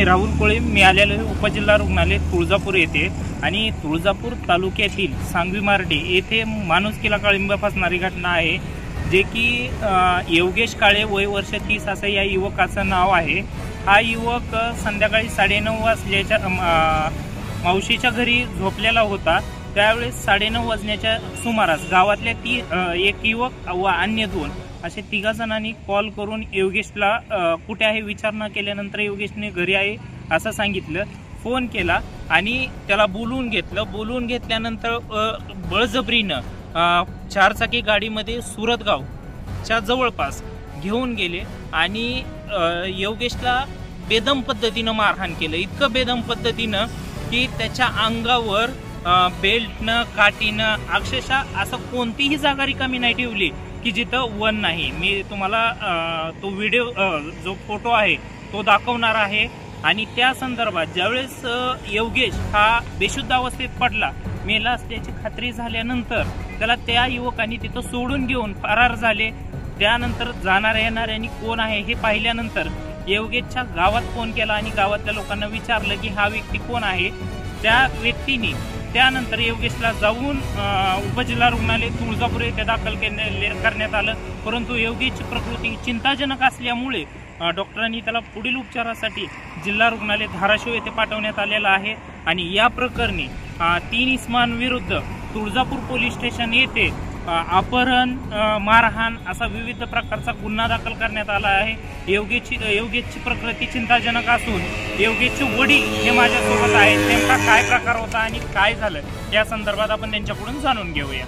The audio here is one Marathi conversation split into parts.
राहुल कोळे मिळालेले उपजिल्हा रुग्णालय तुळजापूर येथे आणि तुळजापूर तालुक्यातील सांगवी मार्डी येथे माणुसकीला काळिंबा फासणारी घटना आहे, जे की योगेश काळे वय वर्ष 30 असं या युवकाचं नाव आहे। हा युवक संध्याकाळी 9:30 वाजल्याच्या मावशीच्या घरी झोपलेला होता। त्यावेळेस 9:30 वाजण्याच्या सुमारास गावातल्या एक युवक व अन्य 2 असे 3 जणांनी कॉल करून योगेशला कुठे आहे विचारणा केल्यानंतर योगेशने घरी आहे असं सांगितलं। फोन केला आणि त्याला बोलवून घेतलं। बोलवून घेतल्यानंतर बळजबरीनं 4 चाकी गाडीमध्ये सुरतगावच्या जवळपास घेऊन गेले आणि योगेशला बेदम पद्धतीनं मारहाण केलं। इतकं बेदम पद्धतीनं की त्याच्या अंगावर बेल्टनं काठीनं अक्षरशः असं कोणतीही जागा रिकामी नाही ठेवली की जिथं वन नाही। मी तुम्हाला तो व्हिडिओ जो फोटो आहे तो दाखवणार आहे। आणि त्या संदर्भात ज्यावेळेस योगेश हा बेशुद्ध अवस्थेत पडला, मेला असल्याची खात्री झाल्यानंतर त्याला त्या युवकांनी तिथं सोडून घेऊन फरार झाले। त्यानंतर जाणाऱ्या येणाऱ्यांनी कोण आहे हे पाहिल्यानंतर योगेशच्या गावात फोन केला आणि गावातल्या लोकांना विचारलं की हा व्यक्ती कोण आहे। त्या व्यक्तीने त्यानंतर योगेशला जाऊन उपजिल्हा रुग्णालय तुळजापूर येथे दाखल करण्यात आलं, परंतु योगेशची प्रकृती चिंताजनक असल्यामुळे डॉक्टरांनी त्याला पुढील उपचारासाठी जिल्हा रुग्णालय धाराशिव येथे पाठवण्यात आलेला आहे। आणि या प्रकरणी 3 इसमांविरुद्ध तुळजापूर पोलीस स्टेशन येथे अपहरण, मारहाण असा विविध प्रकारचा गुन्हा दाखल करण्यात आला आहे। योगेशची प्रकृती चिंताजनक असून योगेशचे वडील हे माझ्यासोबत आहेत। नेमका काय प्रकार होता आणि काय झालं या संदर्भात आपण त्यांच्याकडून जाणून घेऊया।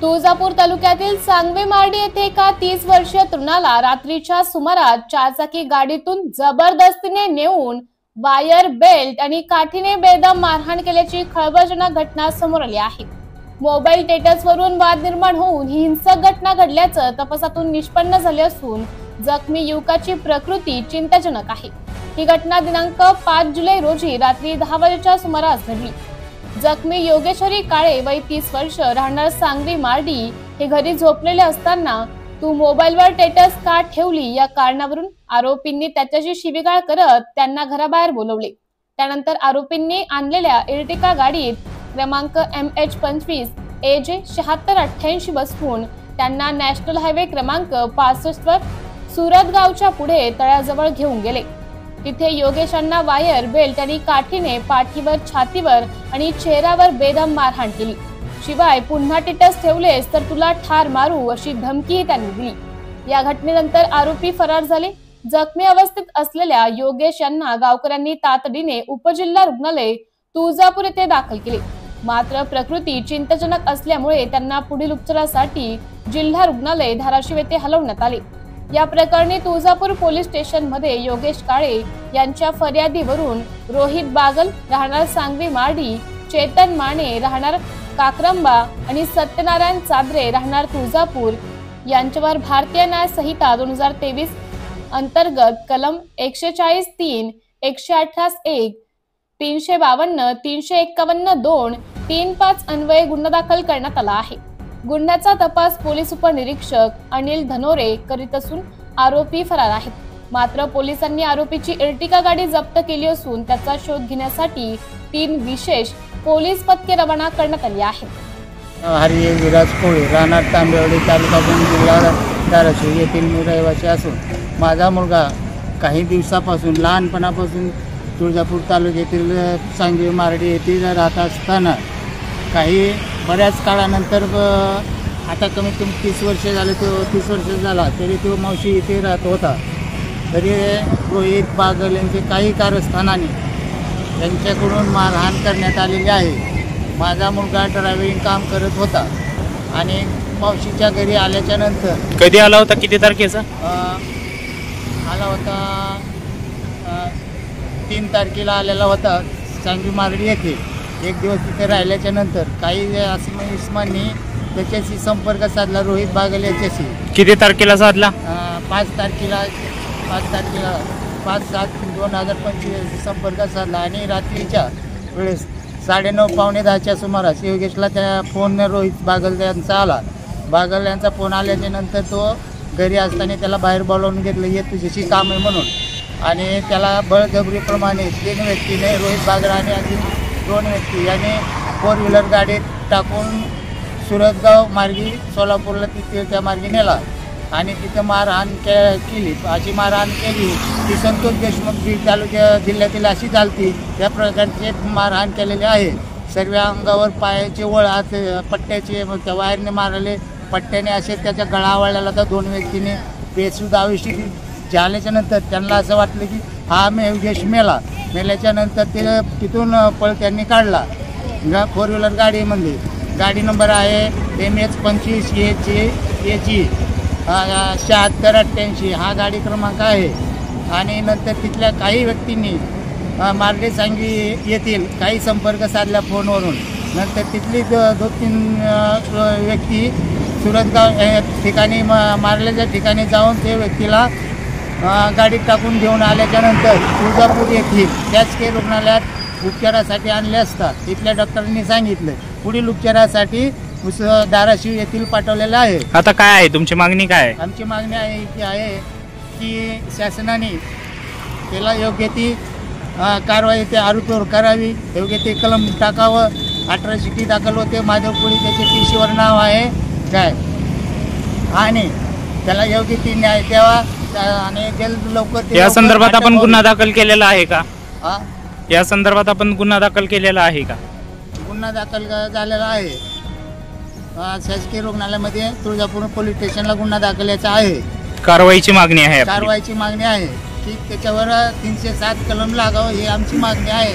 तुळजापूर तालुक्यातील सांगवी मार्डी येथे एका 30 वर्षीय तरुणाला रात्रीच्या सुमारास 4 चाकी गाडीतून जबरदस्तीने नेऊन वायर, बेल्ट आणि काठीने बेदम मारहाण केल्याची खळबळजनक घटना समोर आली आहे। मोबाईल स्टेटसवरून वाद निर्माण होऊन ही हिंसक घटना घडल्याचं तपासातून निष्पन्न झाले असून जखमी युवकाची प्रकृती चिंताजनक आहे। ही घटना दिनांक 5 जुलै रोजी रात्री 10 वाजेच्या सुमारास घडली। जखमी योगेश्वरी काळे वय 30 वर्ष राहणार सांगवी मार्डी हे घरी झोपलेले असताना तू मोबाईलवर स्टेटस का ठेवली या कारणावरून आरोपींनी त्याच्याशी शिवीगाळ करत त्यांना घराबाहेर बोलवले। त्यानंतर आरोपींनी आणलेल्या इर्टिका गाडीत क्रमांक MH25 AJ 7688 बसवून त्यांना नॅशनल हायवे क्रमांक 65 वर सुरत गावच्या पुढे तळ्याजवळ घेऊन गेले। तिथे योगेशांना वायर, बेल्ट आणि काठीने पाठीवर, छातीवर आणि चेहऱ्यावर बेदम मारहाण केली। शिवाय पुन्हा स्टेटस ठेवलेस तर तुला ठार मारू अशी धमकीही त्यांनी दिली। या घटनेनंतर आरोपी फरार झाले। जखमी अवस्थेत असलेल्या योगेश यांना गावकऱ्यांनी तातडीने उपजिल्हा रुग्णालय तुळजापूर येथे दाखल केले, मात्र प्रकृती चिंताजनक असल्यामुळे त्यांना पुढील उपचारासाठी जिल्हा रुग्णालय धाराशिव येथे हलवण्यात आले। या प्रकरणी तुळजापूर पोलीस स्टेशन मध्ये योगेश काळे यांच्या फर्यादीवरून रोहित बागल राहणार सांगवी मार्डी, चेतन माने राहणार काक्रंबा आणि सत्यनारायण चादरे राहणार तुळजापूर यांच्यावर भारतीय न्याय संहिता 2023 अंतर्गत कलम 140(3), 118(1), 352, 351(2), 35 अन्वये गुन्हा दाखल करण्यात आला आहे। गुन्ह्याचा तपास पोलीस उपनिरीक्षक अनिल धनोरे करीत असून आरोपी फरार आहेत। मात्र पोलिसांनी आरोपीची इर्टिका गाडी जप्त केली असून त्याचा शोध घेण्यासाठी 3 विशेष पोलीस पथके रवाना करण्यात आली आहेत। हरी विराज कोळे राहणार तांबेवाडी, तालुका जिल्हा धाराशिव येथील मी रहिवासी असून माझा मुलगा काही दिवसापासून लहानपणापासून तुळजापूर तालुक्यातील सांगवी मार्डी येथे राहत असताना काही बऱ्याच काळानंतर आता कमीत कमी 30 वर्ष झाले, तो 30 वर्ष झाला तरी तो मावशी इथे राहत होता। तरी रोहित बागल यांचे काही कारस्थानाने त्यांच्याकडून मारहाण करण्यात आलेली आहे। माझा मुलगा ड्रायव्हिंग काम करत होता आणि मावशीच्या घरी आल्याच्या नंतर कधी आला होता, किती तारखेचा आला होता? 3 तारखेला आलेला होता सांगवी मार्डी येथे। एक दिवस तिथे राहिल्याच्या नंतर काही इसमांनी त्याच्याशी संपर्क साधला, रोहित बागल याच्याशी। किती तारखेला साधला? 5 तारखेला 5/7/2025 संपर्क साधला आणि रात्रीच्या वेळेस 9:30 पावणे 10च्या सुमारास योगेशला त्या फोन रोहित बागल यांचा आला। बागल यांचा फोन आल्याच्या नंतर तो घरी असताना त्याला बाहेर बोलावून घेतलं, ये तुझ्याशी काम आहे म्हणून। आणि त्याला बळजबरीप्रमाणे 3 व्यक्तीने, रोहित बागडा आणि अजून 2 व्यक्ती यांनी 4 व्हीलर गाडीत टाकून सुरतगाव मार्गी सोलापूरला तिथे त्या मार्गी नेला आणि तिथं मारहाण केली. अशी मारहाण केली की संतोष देशमुख बीड तालुक्या जिल्ह्यातील अशी चालती त्या प्रकारचे मारहाण केलेले आहे. सर्व अंगावर पायाचे हात पट्ट्याचे त्या वायरने मारले, पट्ट्याने असे त्याच्या गळा आवळलेला तर 2 व्यक्तीने बेसूद आयुष्य झाल्याच्या नंतर त्यांना असं वाटलं की हा योगेश मेल्याच्या नंतर ते तिथून पळ त्यांनी काढला 4 व्हीलर गाडीमध्ये. गाडी नंबर आहे MS25 AG 7688 हा गाडी क्रमांक आहे. आणि नंतर तिथल्या काही व्यक्तींनी मार्डे सांगवी येथील काही संपर्क साधला फोनवरून. नंतर तिथली 2-3 व्यक्ती सुरतगाव ठिकाणी मारल्याच्या ठिकाणी जाऊन ते व्यक्तीला गाडीत टाकून घेऊन आल्याच्या नंतर तुळजापूर येथील शासकीय रुग्णालयात उपचारासाठी आणले असता तिथल्या डॉक्टरांनी सांगितलं पुढील उपचारासाठी धाराशिव येथील पाठवलेलं आहे. आता काय आहे तुमची मागणी? काय आहे आमची मागणी आहे की शासनाने त्याला योग्य ती कारवाई त्या आरोपीवर करावी, योग्य ते कलम टाकावं. 18 दाखल होते माधवपुरी, त्याचे TCवर नाव आहे काय, आणि त्याला योग्य ती न्याय द्यावा आणि लवकर या संदर्भात आपण गुन्हा दाखल केलेला आहे का? या संदर्भात आपण गुन्हा दाखल केलेला आहे का? गुन्हा दाखल झालेला आहे शासकीय रुग्णालयामध्ये तुळजापूर पोलीस स्टेशनला गुन्हा दाखल आहे. कारवाईची मागणी आहे. कारवाईची मागणी आहे की त्याच्यावर 307 कलम लागावं ही आमची मागणी आहे.